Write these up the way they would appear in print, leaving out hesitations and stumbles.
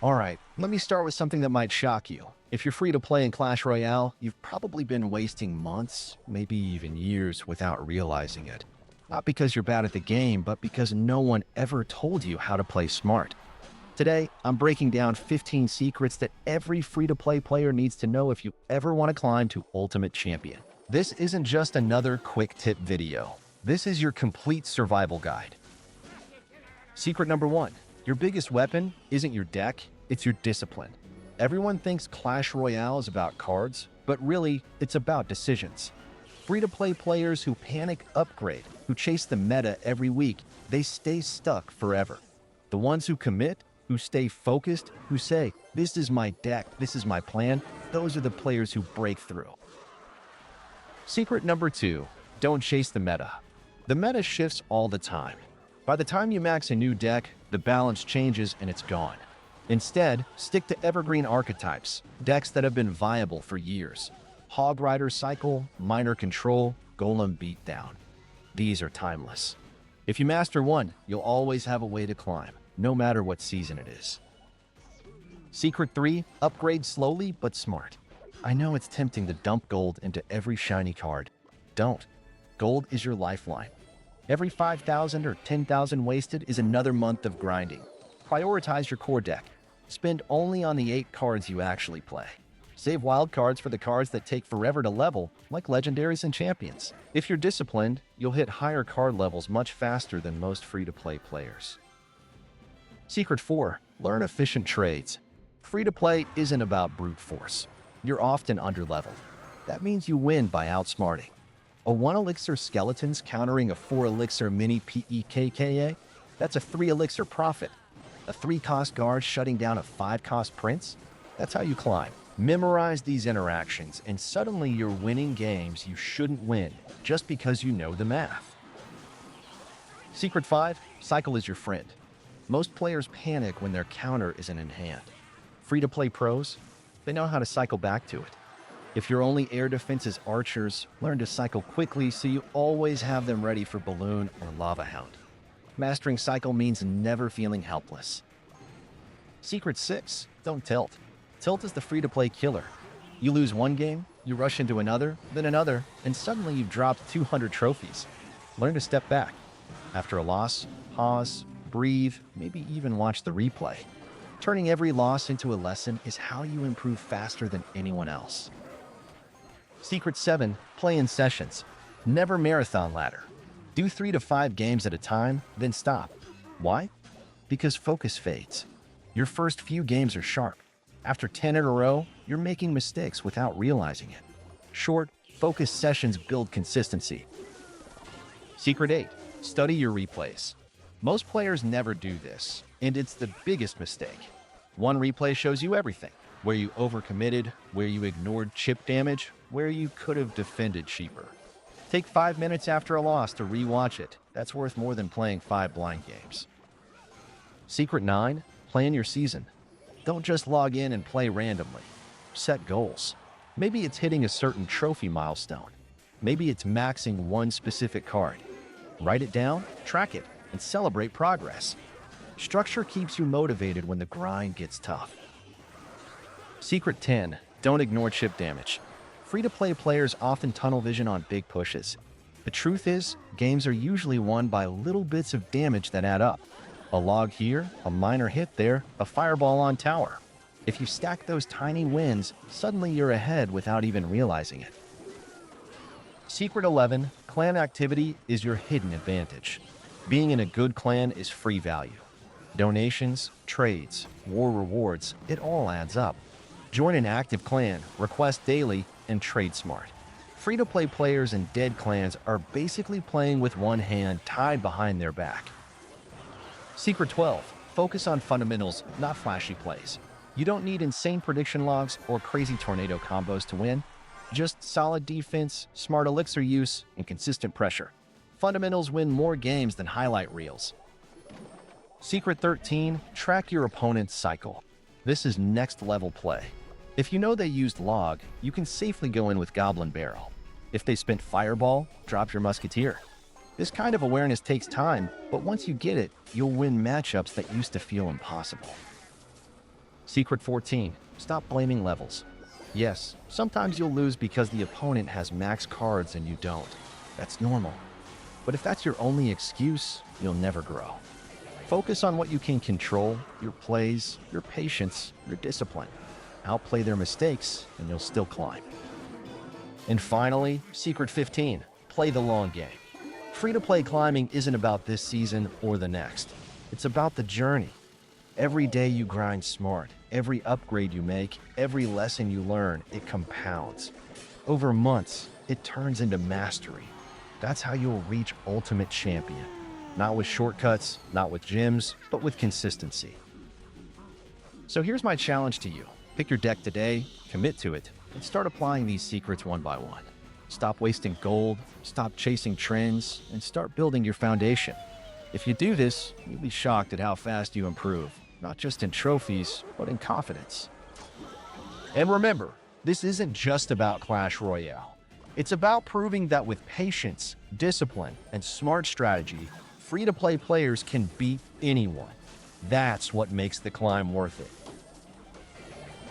Alright, let me start with something that might shock you. If you're free to play in Clash Royale, you've probably been wasting months, maybe even years, without realizing it. Not because you're bad at the game, but because no one ever told you how to play smart. Today, I'm breaking down 15 secrets that every free-to-play player needs to know if you ever want to climb to Ultimate Champion. This isn't just another quick tip video. This is your complete survival guide. Secret number 1. Your biggest weapon isn't your deck, it's your discipline. Everyone thinks Clash Royale is about cards, but really, it's about decisions. Free-to-play players who panic upgrade, who chase the meta every week, they stay stuck forever. The ones who commit, who stay focused, who say, "This is my deck, this is my plan," those are the players who break through. Secret number 2. Don't chase the meta. The meta shifts all the time. By the time you max a new deck, the balance changes and it's gone. Instead, stick to evergreen archetypes, decks that have been viable for years. Hog Rider Cycle, Miner Control, Golem Beatdown. These are timeless. If you master one, you'll always have a way to climb, no matter what season it is. Secret 3. Upgrade slowly but smart. I know it's tempting to dump gold into every shiny card. Don't. Gold is your lifeline. Every 5,000 or 10,000 wasted is another month of grinding. Prioritize your core deck. Spend only on the 8 cards you actually play. Save wild cards for the cards that take forever to level, like legendaries and champions. If you're disciplined, you'll hit higher card levels much faster than most free-to-play players. Secret 4. Learn efficient trades. Free-to-play isn't about brute force. You're often underleveled. That means you win by outsmarting. A 1 elixir skeletons countering a 4 elixir mini PEKKA? That's a 3 elixir profit. A 3 cost guard shutting down a 5 cost prince? That's how you climb. Memorize these interactions and suddenly you're winning games you shouldn't win just because you know the math. Secret 5. Cycle is your friend. Most players panic when their counter isn't in hand. Free-to-play pros, they know how to cycle back to it. If your only air defense is archers, learn to cycle quickly so you always have them ready for Balloon or Lava Hound. Mastering cycle means never feeling helpless. Secret 6. Don't tilt. Tilt is the free-to-play killer. You lose one game, you rush into another, then another, and suddenly you've dropped 200 trophies. Learn to step back. After a loss, pause, breathe, maybe even watch the replay. Turning every loss into a lesson is how you improve faster than anyone else. Secret 7. Play in sessions. Never marathon ladder. Do 3 to 5 games at a time, then stop. Why? Because focus fades. Your first few games are sharp. After 10 in a row, you're making mistakes without realizing it. Short, focused sessions build consistency. Secret 8. Study your replays. Most players never do this, and it's the biggest mistake. One replay shows you everything. Where you overcommitted, where you ignored chip damage, where you could have defended cheaper. Take 5 minutes after a loss to rewatch it. That's worth more than playing 5 blind games. Secret 9. Plan your season. Don't just log in and play randomly. Set goals. Maybe it's hitting a certain trophy milestone. Maybe it's maxing one specific card. Write it down, track it, and celebrate progress. Structure keeps you motivated when the grind gets tough. Secret 10. Don't ignore chip damage. Free-to-play players often tunnel vision on big pushes. The truth is, games are usually won by little bits of damage that add up. A log here, a minor hit there, a fireball on tower. If you stack those tiny wins, suddenly you're ahead without even realizing it. Secret 11. Clan activity is your hidden advantage. Being in a good clan is free value. Donations, trades, war rewards, it all adds up. Join an active clan, request daily, and trade smart. Free-to-play players in dead clans are basically playing with one hand tied behind their back. Secret 12. Focus on fundamentals, not flashy plays. You don't need insane prediction logs or crazy tornado combos to win. Just solid defense, smart elixir use, and consistent pressure. Fundamentals win more games than highlight reels. Secret 13. Track your opponent's cycle. This is next level play. If you know they used log, you can safely go in with Goblin Barrel. If they spent Fireball, drop your Musketeer. This kind of awareness takes time, but once you get it, you'll win matchups that used to feel impossible. Secret 14. Stop blaming levels. Yes, sometimes you'll lose because the opponent has max cards and you don't. That's normal. But if that's your only excuse, you'll never grow. Focus on what you can control, your plays, your patience, your discipline. Outplay their mistakes, and you'll still climb. And finally, Secret 15. Play the long game. Free-to-play climbing isn't about this season or the next. It's about the journey. Every day you grind smart, every upgrade you make, every lesson you learn, it compounds. Over months, it turns into mastery. That's how you'll reach Ultimate Champion. Not with shortcuts, not with gyms, but with consistency. So here's my challenge to you. Pick your deck today, commit to it, and start applying these secrets one by one. Stop wasting gold, stop chasing trends, and start building your foundation. If you do this, you'll be shocked at how fast you improve, not just in trophies, but in confidence. And remember, this isn't just about Clash Royale. It's about proving that with patience, discipline, and smart strategy, free-to-play players can beat anyone. That's what makes the climb worth it.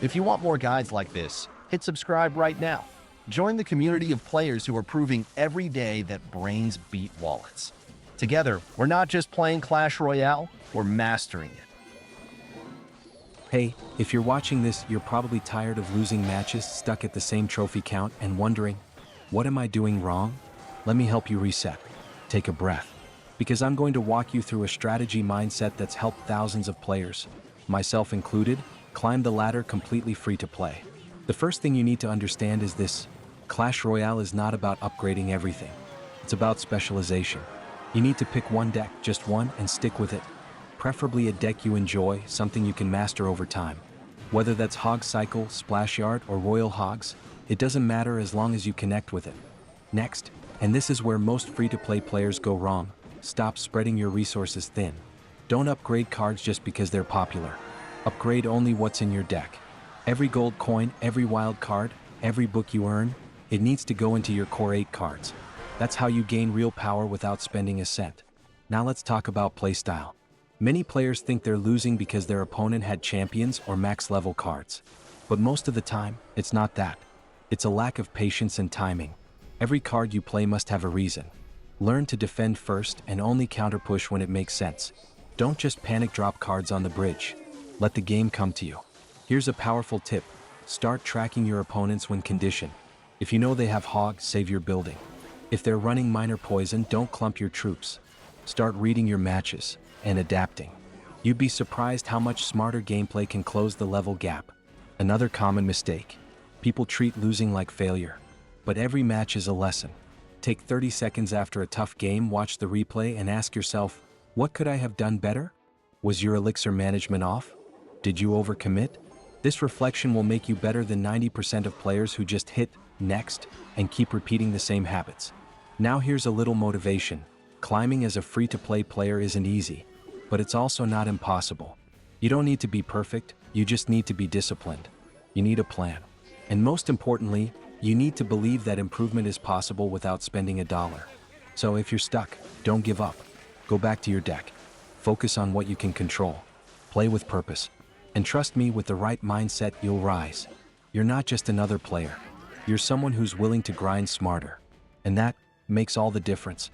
If you want more guides like this, hit subscribe right now. Join the community of players who are proving every day that brains beat wallets. Together, we're not just playing Clash Royale, we're mastering it. Hey, if you're watching this, you're probably tired of losing matches, stuck at the same trophy count, and wondering, what am I doing wrong? Let me help you reset. Take a breath. Because I'm going to walk you through a strategy mindset that's helped thousands of players, myself included, climb the ladder completely free to play. The first thing you need to understand is this: Clash Royale is not about upgrading everything. It's about specialization. You need to pick one deck, just one, and stick with it. Preferably a deck you enjoy, something you can master over time. Whether that's Hog Cycle, Splash Yard, or Royal Hogs, it doesn't matter as long as you connect with it. Next, and this is where most free-to-play players go wrong, stop spreading your resources thin. Don't upgrade cards just because they're popular. Upgrade only what's in your deck. Every gold coin, every wild card, every book you earn, it needs to go into your core 8 cards. That's how you gain real power without spending a cent. Now let's talk about playstyle. Many players think they're losing because their opponent had champions or max level cards. But most of the time, it's not that. It's a lack of patience and timing. Every card you play must have a reason. Learn to defend first and only counterpush when it makes sense. Don't just panic drop cards on the bridge. Let the game come to you. Here's a powerful tip. Start tracking your opponents when conditioned. If you know they have Hog, save your building. If they're running Minor Poison, don't clump your troops. Start reading your matches and adapting. You'd be surprised how much smarter gameplay can close the level gap. Another common mistake. People treat losing like failure. But every match is a lesson. Take 30 seconds after a tough game, watch the replay, and ask yourself, what could I have done better? Was your elixir management off? Did you overcommit? This reflection will make you better than 90% of players who just hit next and keep repeating the same habits. Now here's a little motivation. Climbing as a free-to-play player isn't easy, but it's also not impossible. You don't need to be perfect, you just need to be disciplined. You need a plan. And most importantly, you need to believe that improvement is possible without spending a dollar. So if you're stuck, don't give up. Go back to your deck. Focus on what you can control. Play with purpose. And trust me, with the right mindset, you'll rise. You're not just another player. You're someone who's willing to grind smarter. And that makes all the difference.